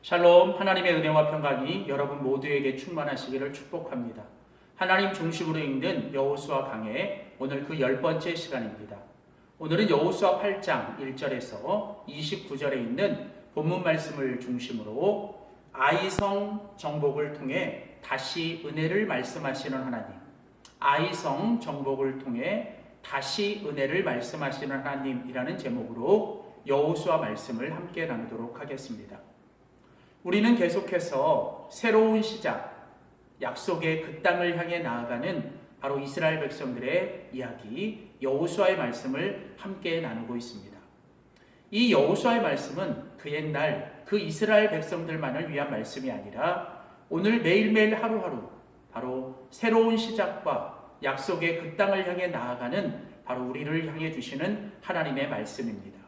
샬롬, 하나님의 은혜와 평강이 여러분 모두에게 충만하시기를 축복합니다. 하나님 중심으로 읽는 여호수아 강해 오늘 그 10번째 시간입니다. 오늘은 여호수아 8장 1절에서 29절에 있는 본문 말씀을 중심으로 아이성 정복을 통해 다시 은혜를 말씀하시는 하나님, 아이성 정복을 통해 다시 은혜를 말씀하시는 하나님이라는 제목으로 여호수아 말씀을 함께 나누도록 하겠습니다. 우리는 계속해서 새로운 시작, 약속의 그 땅을 향해 나아가는 바로 이스라엘 백성들의 이야기, 여호수아의 말씀을 함께 나누고 있습니다. 이 여호수아의 말씀은 그 옛날 그 이스라엘 백성들만을 위한 말씀이 아니라 오늘 매일매일 하루하루 바로 새로운 시작과 약속의 그 땅을 향해 나아가는 바로 우리를 향해 주시는 하나님의 말씀입니다.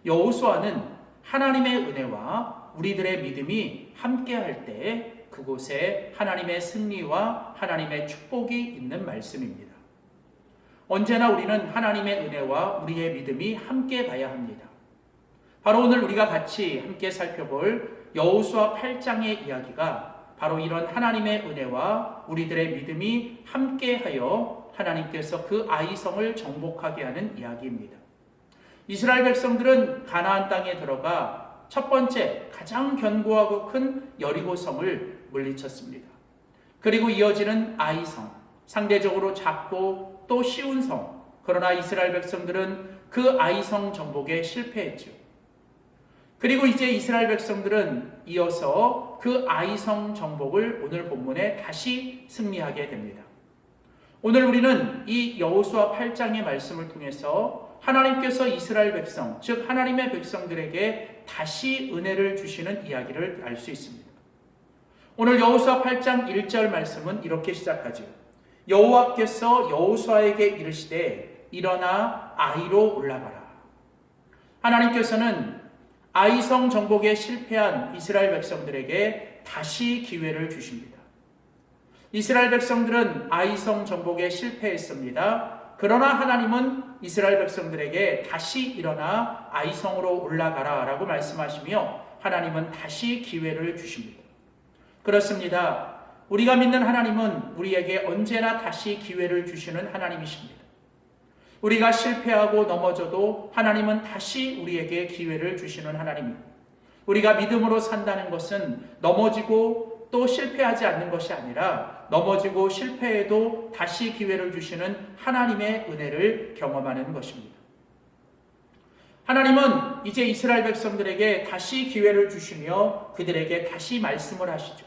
여호수아는 하나님의 은혜와 우리들의 믿음이 함께할 때 그곳에 하나님의 승리와 하나님의 축복이 있는 말씀입니다. 언제나 우리는 하나님의 은혜와 우리의 믿음이 함께 가야 합니다. 바로 오늘 우리가 같이 함께 살펴볼 여호수아 8장의 이야기가 바로 이런 하나님의 은혜와 우리들의 믿음이 함께하여 하나님께서 그 아이성을 정복하게 하는 이야기입니다. 이스라엘 백성들은 가나안 땅에 들어가 첫 번째 가장 견고하고 큰 여리고성을 물리쳤습니다. 그리고 이어지는 아이성, 상대적으로 작고 또 쉬운 성. 그러나 이스라엘 백성들은 그 아이성 정복에 실패했죠. 그리고 이제 이스라엘 백성들은 이어서 그 아이성 정복을 오늘 본문에 다시 승리하게 됩니다. 오늘 우리는 이 여호수아 8장의 말씀을 통해서 하나님께서 이스라엘 백성, 즉 하나님의 백성들에게 다시 은혜를 주시는 이야기를 알 수 있습니다. 오늘 여호수아 8장 1절 말씀은 이렇게 시작하죠. 여호와께서 여호수아에게 이르시되 일어나 아이로 올라가라. 하나님께서는 아이성 정복에 실패한 이스라엘 백성들에게 다시 기회를 주십니다. 이스라엘 백성들은 아이성 정복에 실패했습니다. 그러나 하나님은 이스라엘 백성들에게 다시 일어나 아이성으로 올라가라 라고 말씀하시며 하나님은 다시 기회를 주십니다. 그렇습니다. 우리가 믿는 하나님은 우리에게 언제나 다시 기회를 주시는 하나님이십니다. 우리가 실패하고 넘어져도 하나님은 다시 우리에게 기회를 주시는 하나님입니다. 우리가 믿음으로 산다는 것은 넘어지고 또 실패하지 않는 것이 아니라 넘어지고 실패해도 다시 기회를 주시는 하나님의 은혜를 경험하는 것입니다. 하나님은 이제 이스라엘 백성들에게 다시 기회를 주시며 그들에게 다시 말씀을 하시죠.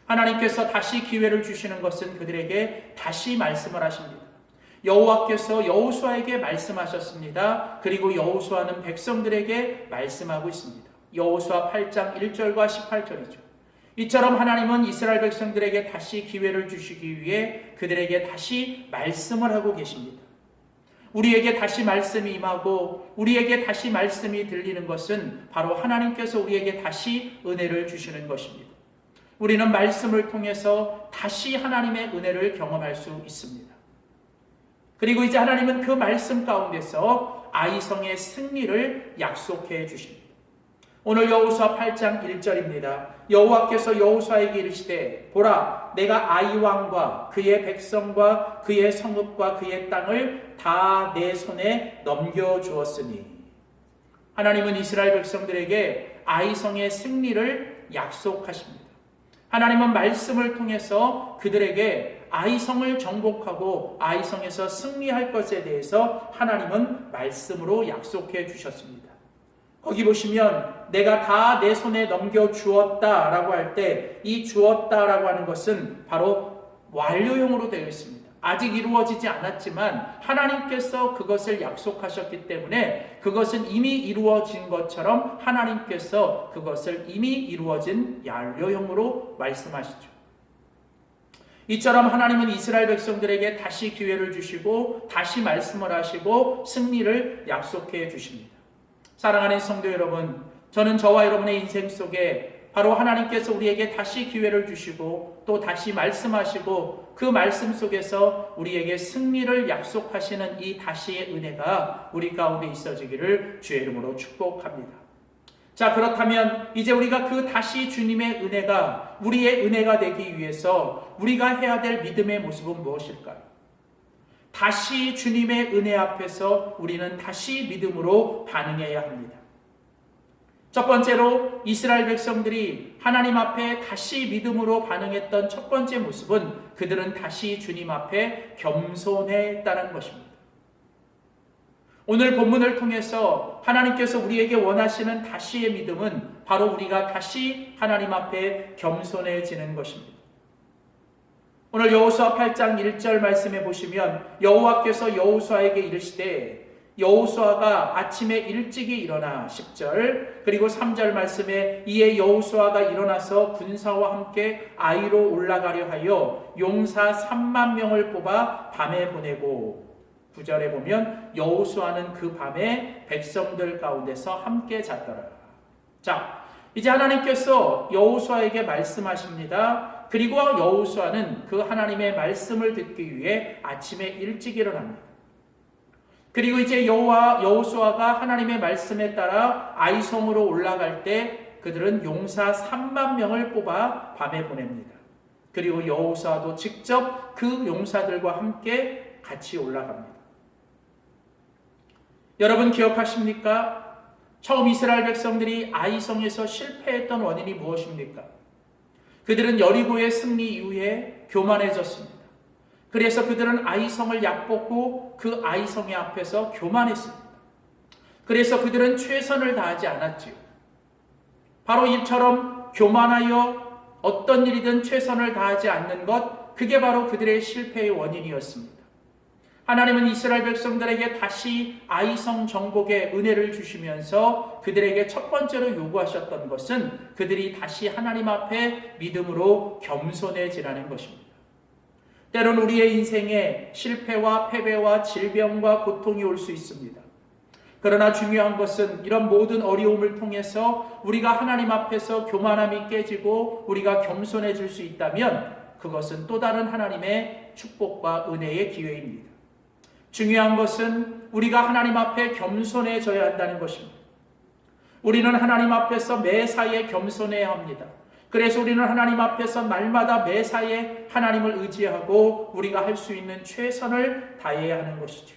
하나님께서 다시 기회를 주시는 것은 그들에게 다시 말씀을 하십니다. 여호와께서 여호수아에게 말씀하셨습니다. 그리고 여호수아는 백성들에게 말씀하고 있습니다. 여호수아 8장 1절과 18절이죠. 이처럼 하나님은 이스라엘 백성들에게 다시 기회를 주시기 위해 그들에게 다시 말씀을 하고 계십니다. 우리에게 다시 말씀이 임하고 우리에게 다시 말씀이 들리는 것은 바로 하나님께서 우리에게 다시 은혜를 주시는 것입니다. 우리는 말씀을 통해서 다시 하나님의 은혜를 경험할 수 있습니다. 그리고 이제 하나님은 그 말씀 가운데서 아이성의 승리를 약속해 주십니다. 오늘 여호수아 8장 1절입니다. 여호와께서 여호수아에게 이르시되 보라 내가 아이 왕과 그의 백성과 그의 성읍과 그의 땅을 다 내 손에 넘겨주었으니. 하나님은 이스라엘 백성들에게 아이성의 승리를 약속하십니다. 하나님은 말씀을 통해서 그들에게 아이성을 정복하고 아이성에서 승리할 것에 대해서 하나님은 말씀으로 약속해 주셨습니다. 거기 보시면 내가 다 내 손에 넘겨주었다 라고 할 때 이 주었다 라고 하는 것은 바로 완료형으로 되어 있습니다. 아직 이루어지지 않았지만 하나님께서 그것을 약속하셨기 때문에 그것은 이미 이루어진 것처럼 하나님께서 그것을 이미 이루어진 완료형으로 말씀하시죠. 이처럼 하나님은 이스라엘 백성들에게 다시 기회를 주시고 다시 말씀을 하시고 승리를 약속해 주십니다. 사랑하는 성도 여러분, 저는 저와 여러분의 인생 속에 바로 하나님께서 우리에게 다시 기회를 주시고 또 다시 말씀하시고 그 말씀 속에서 우리에게 승리를 약속하시는 이 다시의 은혜가 우리 가운데 있어지기를 주의 이름으로 축복합니다. 자, 그렇다면 이제 우리가 그 다시 주님의 은혜가 우리의 은혜가 되기 위해서 우리가 해야 될 믿음의 모습은 무엇일까요? 다시 주님의 은혜 앞에서 우리는 다시 믿음으로 반응해야 합니다. 첫 번째로 이스라엘 백성들이 하나님 앞에 다시 믿음으로 반응했던 첫 번째 모습은 그들은 다시 주님 앞에 겸손했다는 것입니다. 오늘 본문을 통해서 하나님께서 우리에게 원하시는 다시의 믿음은 바로 우리가 다시 하나님 앞에 겸손해지는 것입니다. 오늘 여호수아 8장 1절 말씀에 보시면 여호와께서 여호수아에게 이르시되 여호수아가 아침에 일찍이 일어나 10절 그리고 3절 말씀에 이에 여호수아가 일어나서 군사와 함께 아이로 올라가려 하여 용사 3만 명을 뽑아 밤에 보내고 9절에 보면 여호수아는 그 밤에 백성들 가운데서 함께 잤더라. 자, 이제 하나님께서 여호수아에게 말씀하십니다. 그리고 여호수아는 그 하나님의 말씀을 듣기 위해 아침에 일찍 일어납니다. 그리고 이제 여호수아가 하나님의 말씀에 따라 아이성으로 올라갈 때 그들은 용사 3만 명을 뽑아 밤에 보냅니다. 그리고 여호수아도 직접 그 용사들과 함께 같이 올라갑니다. 여러분 기억하십니까? 처음 이스라엘 백성들이 아이성에서 실패했던 원인이 무엇입니까? 그들은 여리고의 승리 이후에 교만해졌습니다. 그래서 그들은 아이성을 얕벗고 그 아이성의 앞에서 교만했습니다. 그래서 그들은 최선을 다하지 않았지요. 바로 이처럼 교만하여 어떤 일이든 최선을 다하지 않는 것, 그게 바로 그들의 실패의 원인이었습니다. 하나님은 이스라엘 백성들에게 다시 아이성 정복의 은혜를 주시면서 그들에게 첫 번째로 요구하셨던 것은 그들이 다시 하나님 앞에 믿음으로 겸손해지라는 것입니다. 때론 우리의 인생에 실패와 패배와 질병과 고통이 올 수 있습니다. 그러나 중요한 것은 이런 모든 어려움을 통해서 우리가 하나님 앞에서 교만함이 깨지고 우리가 겸손해질 수 있다면 그것은 또 다른 하나님의 축복과 은혜의 기회입니다. 중요한 것은 우리가 하나님 앞에 겸손해져야 한다는 것입니다. 우리는 하나님 앞에서 매사에 겸손해야 합니다. 그래서 우리는 하나님 앞에서 날마다 매사에 하나님을 의지하고 우리가 할 수 있는 최선을 다해야 하는 것이죠.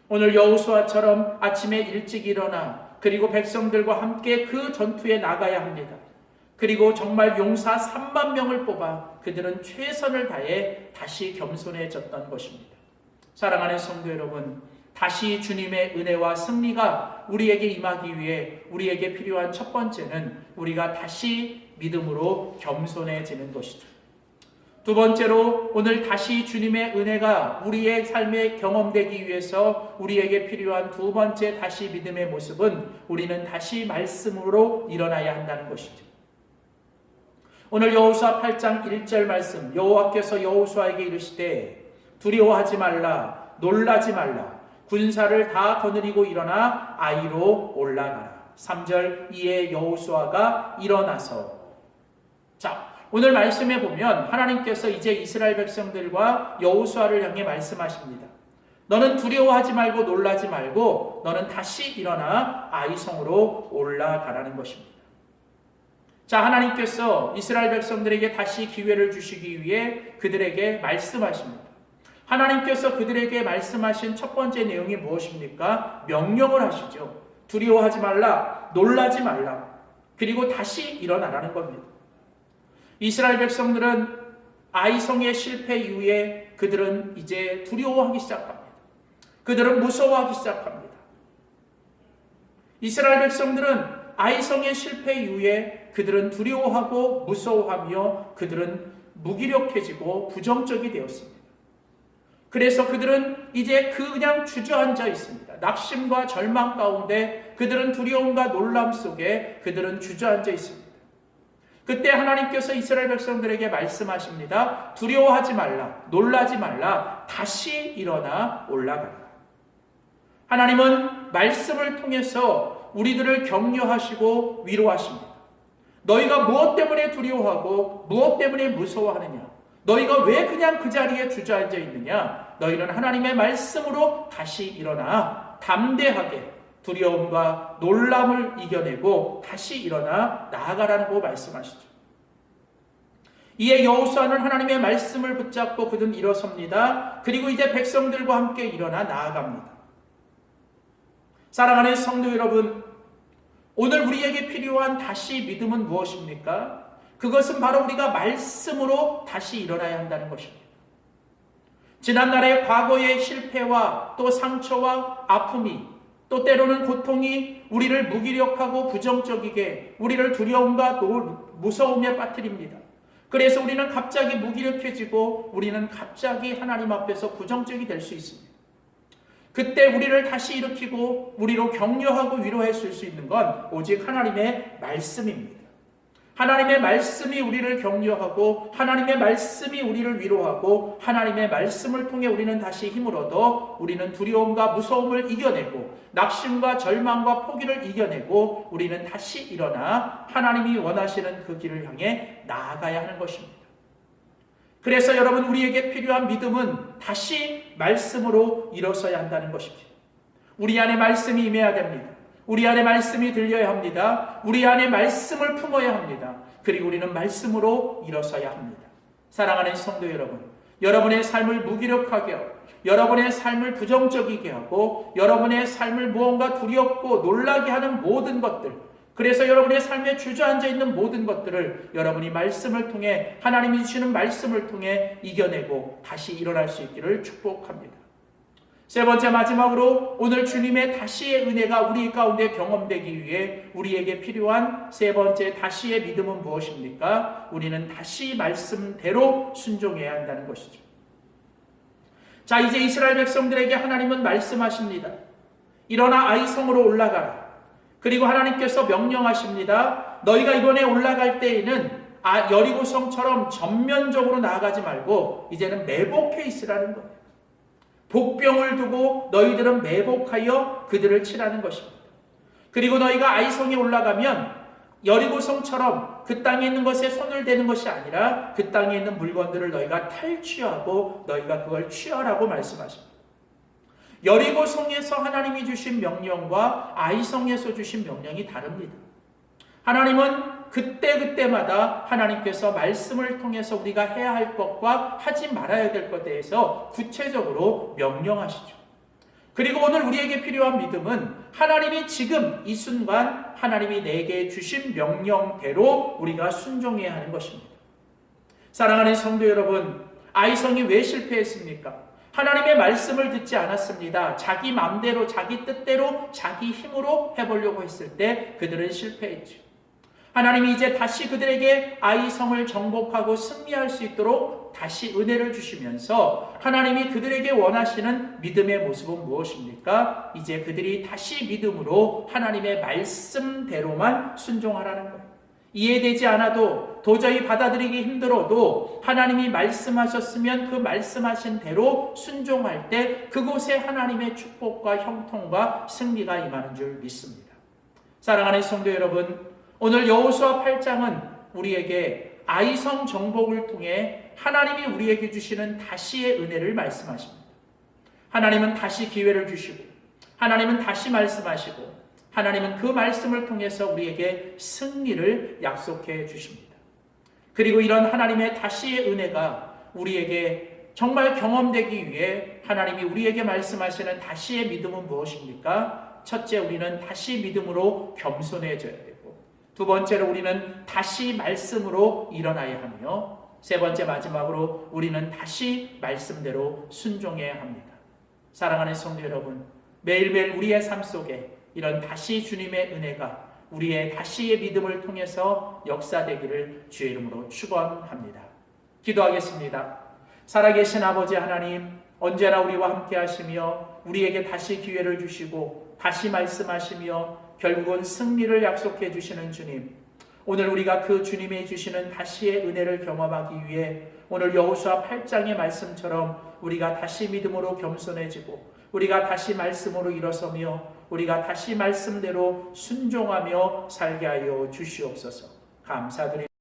오늘 여호수아처럼 아침에 일찍 일어나 그리고 백성들과 함께 그 전투에 나가야 합니다. 그리고 정말 용사 3만 명을 뽑아 그들은 최선을 다해 다시 겸손해졌던 것입니다. 사랑하는 성도 여러분, 다시 주님의 은혜와 승리가 우리에게 임하기 위해 우리에게 필요한 첫 번째는 우리가 다시 믿음으로 겸손해지는 것이죠. 두 번째로 오늘 다시 주님의 은혜가 우리의 삶에 경험되기 위해서 우리에게 필요한 두 번째 다시 믿음의 모습은 우리는 다시 말씀으로 일어나야 한다는 것이죠. 오늘 여호수아 8장 1절 말씀, 여호와께서 여호수아에게 이르시되 두려워하지 말라, 놀라지 말라, 군사를 다 거느리고 일어나 아이로 올라가라. 3절 이에 여호수아가 일어나서. 자, 오늘 말씀에 보면 하나님께서 이제 이스라엘 백성들과 여호수아를 향해 말씀하십니다. 너는 두려워하지 말고 놀라지 말고 너는 다시 일어나 아이성으로 올라가라는 것입니다. 자, 하나님께서 이스라엘 백성들에게 다시 기회를 주시기 위해 그들에게 말씀하십니다. 하나님께서 그들에게 말씀하신 첫 번째 내용이 무엇입니까? 명령을 하시죠. 두려워하지 말라, 놀라지 말라, 그리고 다시 일어나라는 겁니다. 이스라엘 백성들은 아이성의 실패 이후에 그들은 이제 두려워하기 시작합니다. 그들은 무서워하기 시작합니다. 이스라엘 백성들은 아이성의 실패 이후에 그들은 두려워하고 무서워하며 그들은 무기력해지고 부정적이 되었습니다. 그래서 그들은 이제 그냥 주저앉아 있습니다. 낙심과 절망 가운데 그들은 두려움과 놀람 속에 그들은 주저앉아 있습니다. 그때 하나님께서 이스라엘 백성들에게 말씀하십니다. 두려워하지 말라, 놀라지 말라, 다시 일어나 올라가라. 하나님은 말씀을 통해서 우리들을 격려하시고 위로하십니다. 너희가 무엇 때문에 두려워하고 무엇 때문에 무서워하느냐? 너희가 왜 그냥 그 자리에 주저앉아 있느냐? 너희는 하나님의 말씀으로 다시 일어나 담대하게 두려움과 놀람을 이겨내고 다시 일어나 나아가라고 말씀하시죠. 이에 여호수아는 하나님의 말씀을 붙잡고 그는 일어섭니다. 그리고 이제 백성들과 함께 일어나 나아갑니다. 사랑하는 성도 여러분, 오늘 우리에게 필요한 다시 믿음은 무엇입니까? 그것은 바로 우리가 말씀으로 다시 일어나야 한다는 것입니다. 지난날의 과거의 실패와 또 상처와 아픔이 또 때로는 고통이 우리를 무기력하고 부정적이게 우리를 두려움과 무서움에 빠뜨립니다. 그래서 우리는 갑자기 무기력해지고 우리는 갑자기 하나님 앞에서 부정적이 될 수 있습니다. 그때 우리를 다시 일으키고 우리로 격려하고 위로해 줄 수 있는 건 오직 하나님의 말씀입니다. 하나님의 말씀이 우리를 격려하고 하나님의 말씀이 우리를 위로하고 하나님의 말씀을 통해 우리는 다시 힘을 얻어 우리는 두려움과 무서움을 이겨내고 낙심과 절망과 포기를 이겨내고 우리는 다시 일어나 하나님이 원하시는 그 길을 향해 나아가야 하는 것입니다. 그래서 여러분, 우리에게 필요한 믿음은 다시 말씀으로 일어서야 한다는 것입니다. 우리 안에 말씀이 임해야 됩니다. 우리 안에 말씀이 들려야 합니다. 우리 안에 말씀을 품어야 합니다. 그리고 우리는 말씀으로 일어서야 합니다. 사랑하는 성도 여러분, 여러분의 삶을 무기력하게 하고 여러분의 삶을 부정적이게 하고 여러분의 삶을 무언가 두렵고 놀라게 하는 모든 것들, 그래서 여러분의 삶에 주저앉아 있는 모든 것들을 여러분이 말씀을 통해 하나님이 주시는 말씀을 통해 이겨내고 다시 일어날 수 있기를 축복합니다. 세 번째, 마지막으로 오늘 주님의 다시의 은혜가 우리 가운데 경험되기 위해 우리에게 필요한 세 번째 다시의 믿음은 무엇입니까? 우리는 다시 말씀대로 순종해야 한다는 것이죠. 자, 이제 이스라엘 백성들에게 하나님은 말씀하십니다. 일어나 아이성으로 올라가라. 그리고 하나님께서 명령하십니다. 너희가 이번에 올라갈 때에는 여리고성처럼 전면적으로 나아가지 말고 이제는 매복해 있으라는 거예요. 복병을 두고 너희들은 매복하여 그들을 치라는 것입니다. 그리고 너희가 아이성에 올라가면 여리고성처럼 그 땅에 있는 것에 손을 대는 것이 아니라 그 땅에 있는 물건들을 너희가 탈취하고 너희가 그걸 취하라고 말씀하십니다. 여리고성에서 하나님이 주신 명령과 아이성에서 주신 명령이 다릅니다. 하나님은 그때그때마다 하나님께서 말씀을 통해서 우리가 해야 할 것과 하지 말아야 될 것에 대해서 구체적으로 명령하시죠. 그리고 오늘 우리에게 필요한 믿음은 하나님이 지금 이 순간 하나님이 내게 주신 명령대로 우리가 순종해야 하는 것입니다. 사랑하는 성도 여러분, 아이성이 왜 실패했습니까? 하나님의 말씀을 듣지 않았습니다. 자기 마음대로, 자기 뜻대로, 자기 힘으로 해보려고 했을 때 그들은 실패했죠. 하나님이 이제 다시 그들에게 아이성을 정복하고 승리할 수 있도록 다시 은혜를 주시면서 하나님이 그들에게 원하시는 믿음의 모습은 무엇입니까? 이제 그들이 다시 믿음으로 하나님의 말씀대로만 순종하라는 거예요. 이해되지 않아도 도저히 받아들이기 힘들어도 하나님이 말씀하셨으면 그 말씀하신 대로 순종할 때 그곳에 하나님의 축복과 형통과 승리가 임하는 줄 믿습니다. 사랑하는 성도 여러분, 오늘 여호수아 8장은 우리에게 아이성 정복을 통해 하나님이 우리에게 주시는 다시의 은혜를 말씀하십니다. 하나님은 다시 기회를 주시고 하나님은 다시 말씀하시고 하나님은 그 말씀을 통해서 우리에게 승리를 약속해 주십니다. 그리고 이런 하나님의 다시의 은혜가 우리에게 정말 경험되기 위해 하나님이 우리에게 말씀하시는 다시의 믿음은 무엇입니까? 첫째, 우리는 다시 믿음으로 겸손해져야 되고, 두 번째로 우리는 다시 말씀으로 일어나야 하며, 세 번째 마지막으로 우리는 다시 말씀대로 순종해야 합니다. 사랑하는 성도 여러분, 매일매일 우리의 삶 속에 이런 다시 주님의 은혜가 우리의 다시의 믿음을 통해서 역사되기를 주의 이름으로 축원합니다. 기도하겠습니다. 살아계신 아버지 하나님, 언제나 우리와 함께 하시며 우리에게 다시 기회를 주시고 다시 말씀하시며 결국은 승리를 약속해 주시는 주님, 오늘 우리가 그 주님이 주시는 다시의 은혜를 경험하기 위해 오늘 여호수아 8장의 말씀처럼 우리가 다시 믿음으로 겸손해지고 우리가 다시 말씀으로 일어서며 우리가 다시 말씀대로 순종하며 살게 하여 주시옵소서. 감사드립니다.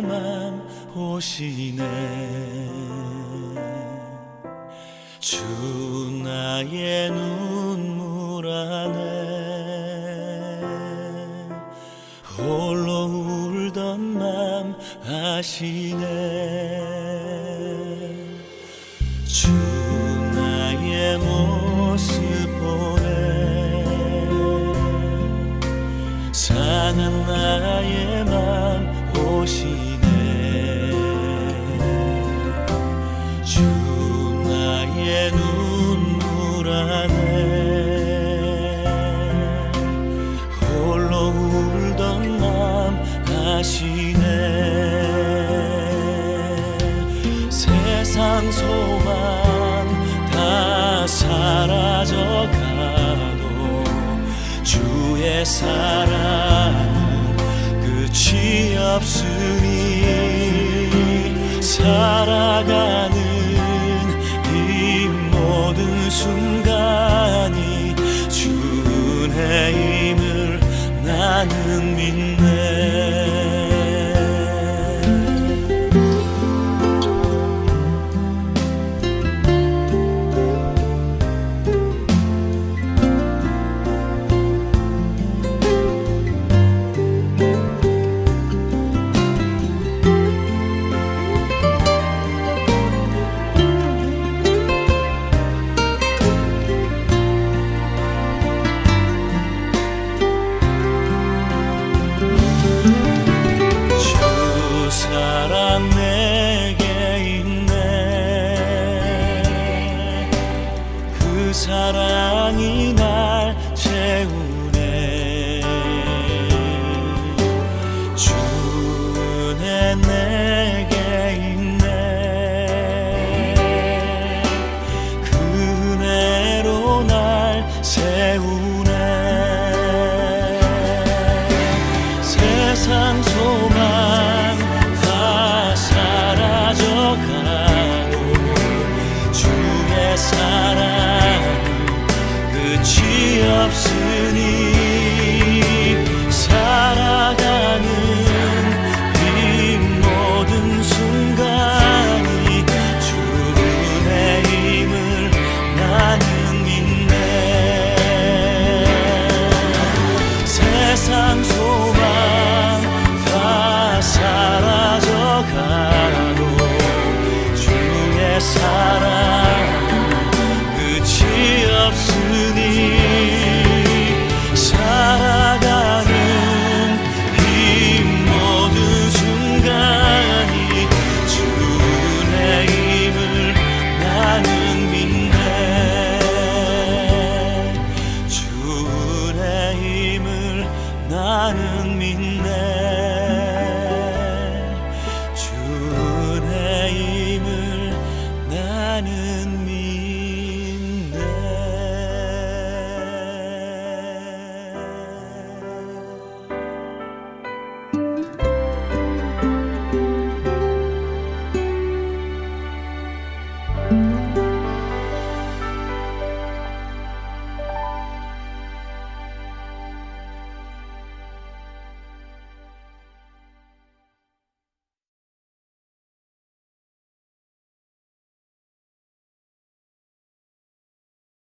맘 오시네. 주 나의 눈물 안에 홀로 울던 맘 아시네. 주 나의 모습 보네. 상한 나의 맘 오시네. 주 나의 눈물 안에 홀로 울던 맘 아시네. 세상 소망 다 사라져가도 주의 사랑은 끝이 없으니 살아가는 이 모든 순간이 주 은혜임을 나는 믿네.